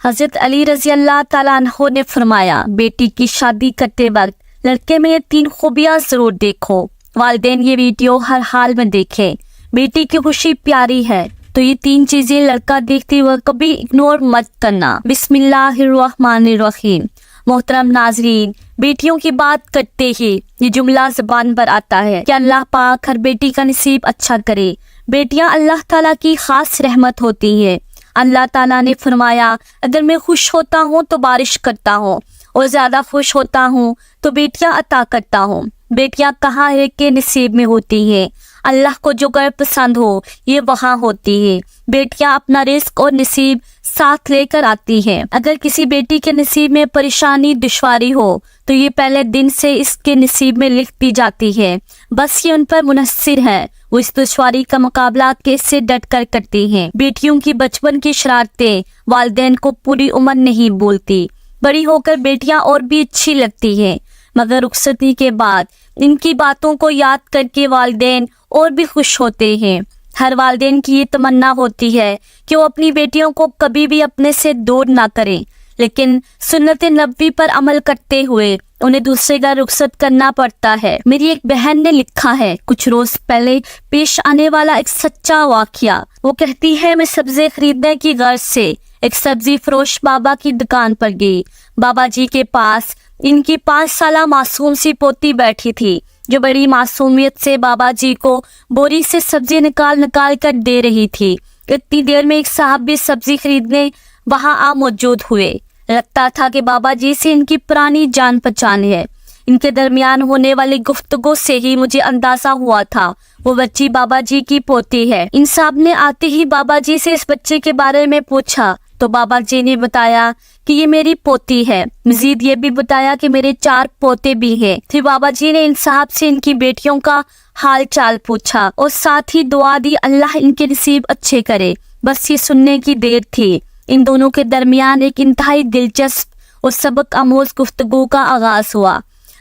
حضرت علی رضی اللہ تعالیٰ عنہ نے فرمایا، بیٹی کی شادی کرتے وقت لڑکے میں یہ 3 خوبیاں ضرور دیکھو۔ والدین یہ ویڈیو ہر حال میں دیکھیں۔ بیٹی کی خوشی پیاری ہے تو یہ 3 چیزیں لڑکا دیکھتے وقت کبھی اگنور مت کرنا۔ بسم اللہ الرحمن الرحیم۔ محترم ناظرین، بیٹیوں کی بات کرتے ہی یہ جملہ زبان پر آتا ہے کہ اللہ پاک ہر بیٹی کا نصیب اچھا کرے۔ بیٹیاں اللہ تعالیٰ کی خاص رحمت ہوتی ہے۔ اللہ تعالیٰ نے فرمایا، اگر میں خوش ہوتا ہوں تو بارش کرتا ہوں اور زیادہ خوش ہوتا ہوں تو بیٹیاں عطا کرتا ہوں۔ بیٹیاں کہاں ہے کہ نصیب میں ہوتی ہے۔ اللہ کو جو گر پسند ہو یہ وہاں ہوتی ہے۔ بیٹیاں اپنا رزق اور نصیب ساتھ لے کر آتی ہیں۔ اگر کسی بیٹی کے نصیب میں پریشانی دشواری ہو تو یہ پہلے دن سے اس کے نصیب میں لکھ دی جاتی ہے۔ بس یہ ان پر منحصر ہے، وہ اس دشواری کا مقابلہ کیسے ڈٹ کر کرتی ہیں۔ بیٹیوں کی بچپن کی شرارتیں والدین کو پوری عمر نہیں بھولتی۔ بڑی ہو کر بیٹیاں اور بھی اچھی لگتی ہیں، مگر رخصتی کے بعد ان کی باتوں کو یاد کر کے والدین اور بھی خوش ہوتے ہیں۔ ہر والدین کی یہ تمنا ہوتی ہے کہ وہ اپنی بیٹیوں کو کبھی بھی اپنے سے دور نہ کریں، لیکن سنت نبوی پر عمل کرتے ہوئے انہیں دوسرے کا رخصت کرنا پڑتا ہے۔ میری ایک بہن نے لکھا ہے، کچھ روز پہلے پیش آنے والا ایک سچا واقعہ۔ وہ کہتی ہے، میں سبزی خریدنے کی غرض سے ایک سبزی فروش بابا کی دکان پر گئی۔ بابا جی کے پاس ان کی 5 سالہ معصوم سی پوتی بیٹھی تھی، جو بڑی معصومیت سے بابا جی کو بوری سے سبزی نکال کر دے رہی تھی۔ اتنی دیر میں ایک صاحب بھی سبزی خریدنے وہاں آ موجود ہوئے۔ لگتا تھا کہ بابا جی سے ان کی پرانی جان پہچان ہے۔ ان کے درمیان ہونے والی گفتگو سے ہی مجھے اندازہ ہوا تھا وہ بچی بابا جی کی پوتی ہے۔ ان صاحب نے آتے ہی بابا جی سے اس بچے کے بارے میں پوچھا تو بابا جی نے بتایا کہ یہ میری پوتی ہے۔ مزید یہ بھی بتایا کہ میرے 4 پوتے بھی ہیں۔ پھر بابا جی نے ان صاحب سے ان کی بیٹیوں کا حال چال پوچھا اور ساتھ ہی دعا دی، اللہ ان کے نصیب اچھے کرے۔ بس یہ سننے کی دیر تھی۔ ان دونوں کے درمیان ایک انتہائی دلچسپ اور سبق آموز گفتگو کا آغاز ہوا۔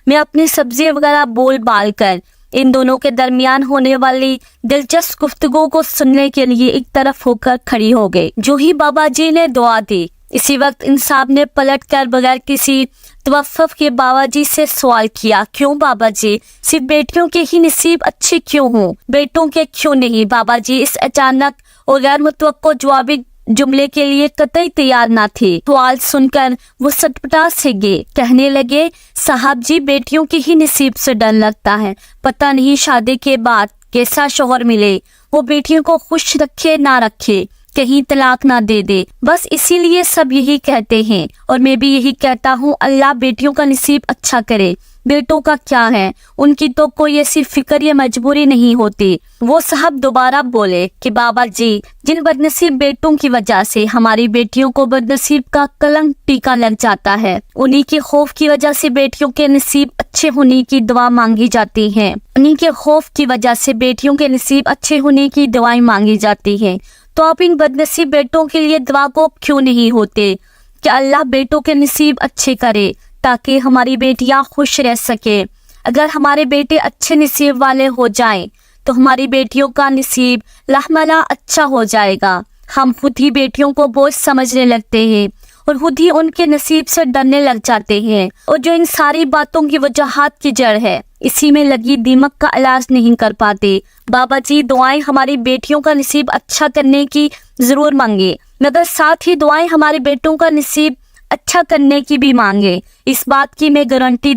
میں اپنی سبزی وغیرہ بول بال کر ان دونوں کے درمیان ہونے والی دلچسپ گفتگو کو سننے کے لیے ایک طرف ہو کر کھڑی ہو گئی۔ جو ہی بابا جی نے دعا دی، اسی وقت ان صاحب نے پلٹ کر بغیر کسی توقف کے بابا جی سے سوال کیا، کیوں بابا جی؟ صرف بیٹیوں کے ہی نصیب اچھے کیوں ہوں، بیٹوں کے کیوں نہیں؟ بابا جی اس اچانک اور غیر متوقع جوابی جملے کے لیے قطعی تیار نہ تھے۔ سوال سن کر وہ سٹپٹا سے گئے، کہنے لگے، صاحب جی بیٹیوں کے ہی نصیب سے ڈر لگتا ہے، پتہ نہیں شادی کے بعد کیسا شوہر ملے، وہ بیٹیوں کو خوش رکھے نہ رکھے، کہیں طلاق نہ دے دے، بس اسی لیے سب یہی کہتے ہیں اور میں بھی یہی کہتا ہوں، اللہ بیٹیوں کا نصیب اچھا کرے۔ بیٹوں کا کیا ہے، ان کی تو کوئی ایسی فکر یا مجبوری نہیں ہوتی۔ وہ صاحب دوبارہ بولے کہ بابا جی، جن بدنصیب بیٹوں کی وجہ سے ہماری بیٹیوں کو بدنصیب کا کلنک ٹیکا لگ جاتا ہے، انہی کے خوف کی وجہ سے بیٹیوں کے نصیب اچھے ہونے کی دعا مانگی جاتی ہے، انہی کے خوف کی وجہ سے بیٹیوں کے نصیب اچھے ہونے کی دعائیں مانگی جاتی ہیں۔ تو آپ ان بدنصیب بیٹوں کے لیے دعا کو کیوں نہیں ہوتے کہ اللہ بیٹوں کے نصیب اچھے کرے تاکہ ہماری بیٹیاں خوش رہ سکیں۔ اگر ہمارے بیٹے اچھے نصیب والے ہو جائیں تو ہماری بیٹیوں کا نصیب لہملا اچھا ہو جائے گا۔ ہم خود ہی بیٹیوں کو بوجھ سمجھنے لگتے ہیں اور خود ہی ان کے نصیب سے ڈرنے لگ جاتے ہیں، اور جو ان ساری باتوں کی وجوہات کی جڑ ہے، اسی میں لگی دیمک کا علاج نہیں کر پاتے۔ بابا جی دعائیں ہماری بیٹیوں کا نصیب اچھا کرنے کی ضرور مانگے، مگر ساتھ ہی دعائیں ہمارے بیٹوں کا نصیب اچھا کرنے کی بھی مانگے۔ اس بات کی میں گارنٹی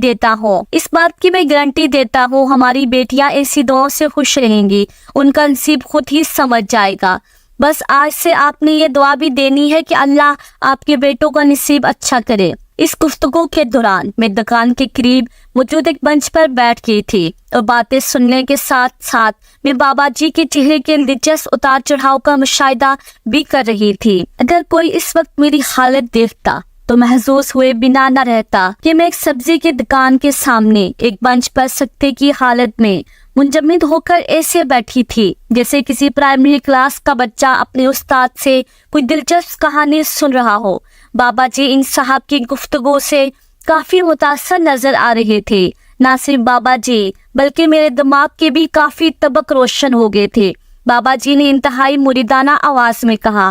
دیتا ہوں ہماری بیٹیاں ایسی دعاؤں سے خوش رہیں گی، ان کا نصیب خود ہی سمجھ جائے گا۔ بس آج سے آپ نے یہ دعا بھی دینی ہے کہ اللہ آپ کے بیٹوں کا نصیب اچھا کرے۔ اس گفتگو کے دوران میں دکان کے قریب موجود ایک بنچ پر بیٹھ گئی تھی اور باتیں سننے کے ساتھ ساتھ میں بابا جی کے چہرے کے دلچسپ اتار چڑھاؤ کا مشاہدہ بھی کر رہی تھی۔ اگر کوئی اس وقت میری حالت دیکھتا تو محظوظ ہوئے بنا نہ رہتا کہ میں ایک سبزی کی دکان کے سامنے ایک بنچ پر سکتے کی حالت میں منجمد ہو کر ایسے بیٹھی تھی جیسے کسی پرائمری کلاس کا بچہ اپنے استاد سے کوئی دلچسپ کہانی سن رہا ہو۔ بابا جی ان صاحب کی گفتگو سے کافی متاثر نظر آ رہے تھے۔ نہ صرف بابا جی بلکہ میرے دماغ کے بھی کافی طبق روشن ہو گئے تھے۔ بابا جی نے انتہائی مریدانہ آواز میں کہا،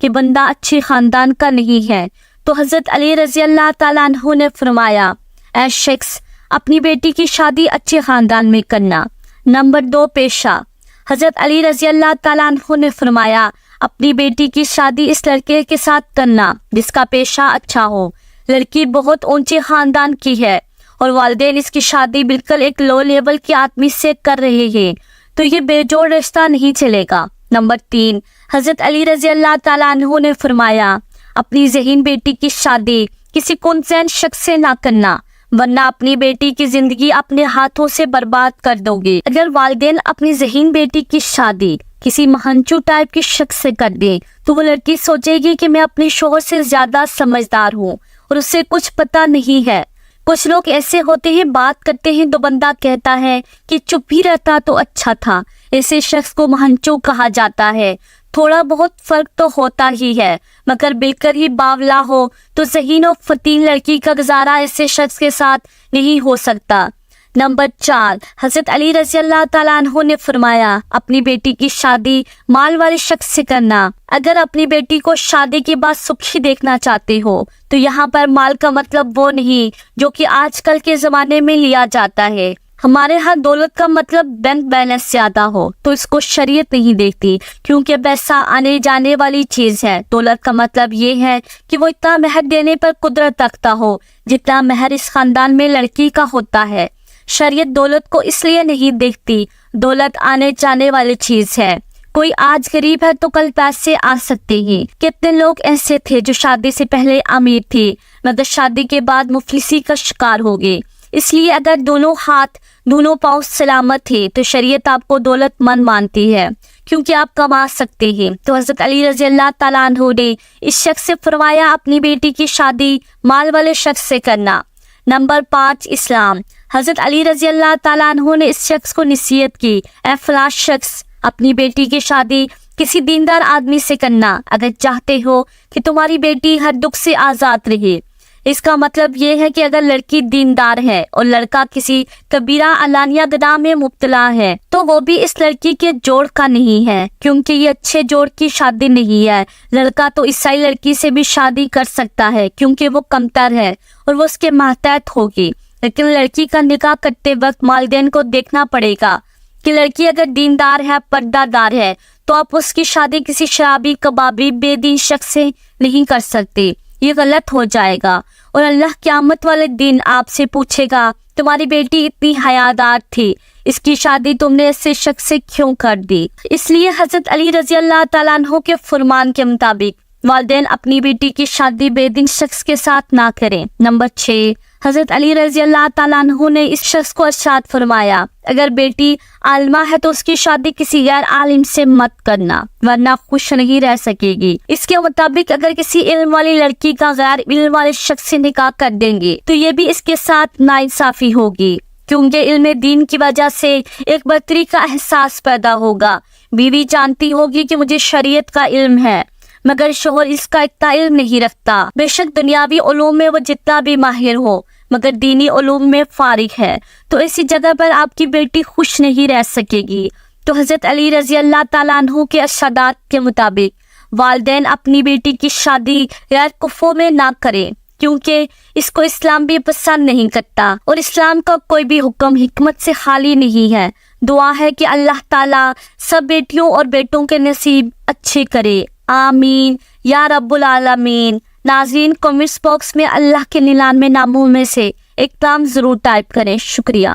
کہ بندہ اچھے خاندان کا نہیں ہے تو حضرت علی رضی اللہ تعالیٰ عنہ نے فرمایا اے شخص اپنی بیٹی کی شادی اچھے خاندان میں کرنا۔ نمبر 2 پیشہ۔ حضرت علی رضی اللہ تعالیٰ عنہ نے فرمایا اپنی بیٹی کی شادی اس لڑکے کے ساتھ کرنا جس کا پیشہ اچھا ہو۔ لڑکی بہت اونچے خاندان کی ہے اور والدین اس کی شادی بالکل ایک لو لیول کے آدمی سے کر رہے ہیں تو یہ بے جوڑ رشتہ نہیں چلے گا۔ نمبر 3 حضرت علی رضی اللہ تعالیٰ عنہ نے فرمایا اپنی ذہین بیٹی کی شادی کسی کونسین شخص سے نہ کرنا ورنہ اپنی بیٹی کی زندگی اپنے ہاتھوں سے برباد کر دو گے۔ اگر والدین اپنی ذہین بیٹی کی شادی کسی مہنچو ٹائپ کی شخص سے کر دیں تو وہ لڑکی سوچے گی کہ میں اپنے شوہر سے زیادہ سمجھدار ہوں اور اسے کچھ پتہ نہیں ہے۔ کچھ لوگ ایسے ہوتے ہیں بات کرتے ہیں تو بندہ کہتا ہے کہ چپ ہی رہتا تو اچھا تھا۔ ایسے شخص کو مہنچو کہا جاتا ہے۔ تھوڑا بہت فرق تو ہوتا ہی ہے مگر بالکل ہی باولا ہو تو ذہین و فتین لڑکی کا گزارا ایسے شخص کے ساتھ نہیں ہو سکتا۔ نمبر 4 حضرت علی رضی اللہ تعالیٰ عنہ نے فرمایا اپنی بیٹی کی شادی مال والے شخص سے کرنا۔ اگر اپنی بیٹی کو شادی کے بعد سکھی دیکھنا چاہتے ہو تو یہاں پر مال کا مطلب وہ نہیں جو کہ آج کل کے زمانے میں لیا جاتا ہے۔ ہمارے ہاں دولت کا مطلب بینک بیلنس زیادہ ہو تو اس کو شریعت نہیں دیکھتی کیونکہ پیسہ آنے جانے والی چیز ہے۔ دولت کا مطلب یہ ہے کہ وہ اتنا مہر دینے پر قدرت رکھتا ہو جتنا مہر اس خاندان میں لڑکی کا ہوتا ہے۔ شریعت دولت کو اس لیے نہیں دیکھتی، دولت آنے جانے والی چیز ہے۔ کوئی آج غریب ہے تو کل پیسے آ سکتے ہیں۔ کتنے لوگ ایسے تھے جو شادی سے پہلے امیر تھے مگر شادی کے بعد مفلسی کا شکار ہو گئے۔ اس لیے اگر دونوں ہاتھ دونوں پاؤں سلامت ہے تو شریعت آپ کو دولت مند مانتی ہے کیونکہ آپ کما سکتے ہیں۔ تو حضرت علی رضی اللہ تعالیٰ عنہ نے اس شخص سے فرمایا اپنی بیٹی کی شادی مال والے شخص سے کرنا۔ نمبر 5 اسلام۔ حضرت علی رضی اللہ تعالیٰ عنہ نے اس شخص کو نصیحت کی اے فلاں شخص اپنی بیٹی کی شادی کسی دیندار آدمی سے کرنا اگر چاہتے ہو کہ تمہاری بیٹی ہر دکھ سے آزاد رہے۔ اس کا مطلب یہ ہے کہ اگر لڑکی دیندار ہے اور لڑکا کسی کبیرہ علانیہ گناہ میں مبتلا ہے تو وہ بھی اس لڑکی کے جوڑ کا نہیں ہے کیونکہ یہ اچھے جوڑ کی شادی نہیں ہے۔ لڑکا تو عیسائی لڑکی سے بھی شادی کر سکتا ہے کیونکہ وہ کمتر ہے اور وہ اس کے ماتحت ہوگی، لیکن لڑکی کا نکاح کرتے وقت والدین کو دیکھنا پڑے گا کہ لڑکی اگر دیندار ہے، پردہ دار ہے تو آپ اس کی شادی کسی شرابی کبابی بے دین شخص سے نہیں کر سکتے، یہ غلط ہو جائے گا اور اللہ قیامت والے دن آپ سے پوچھے گا تمہاری بیٹی اتنی حیادار تھی، اس کی شادی تم نے ایسے شخص سے کیوں کر دی؟ اس لیے حضرت علی رضی اللہ تعالیٰ عنہ کے فرمان کے مطابق والدین اپنی بیٹی کی شادی بے دین شخص کے ساتھ نہ کریں۔ نمبر 6 حضرت علی رضی اللہ تعالیٰ عنہ نے اس شخص کو ارشاد فرمایا اگر بیٹی عالمہ ہے تو اس کی شادی کسی غیر عالم سے مت کرنا ورنہ خوش نہیں رہ سکے گی۔ اس کے مطابق اگر کسی علم والی لڑکی کا غیر علم والے شخص سے نکاح کر دیں گے تو یہ بھی اس کے ساتھ ناانصافی ہوگی کیونکہ علم دین کی وجہ سے ایک برتری کا احساس پیدا ہوگا۔ بیوی جانتی ہوگی کہ مجھے شریعت کا علم ہے مگر شوہر اس کا اتنا علم نہیں رکھتا، بے شک دنیاوی علوم میں وہ جتنا بھی ماہر ہو مگر دینی علوم میں فارغ ہے، تو ایسی جگہ پر آپ کی بیٹی خوش نہیں رہ سکے گی۔ تو حضرت علی رضی اللہ تعالیٰ عنہ کے ارشادات کے مطابق والدین اپنی بیٹی کی شادی غیر کفو میں نہ کریں کیونکہ اس کو اسلام بھی پسند نہیں کرتا اور اسلام کا کوئی بھی حکم حکمت سے خالی نہیں ہے۔ دعا ہے کہ اللہ تعالیٰ سب بیٹیوں اور بیٹوں کے نصیب اچھے کرے، آمین یا رب العالمین۔ ناظرین کمنٹس باکس میں اللہ کے 99 ناموں میں سے ایک نام ضرور ٹائپ کریں۔ شکریہ۔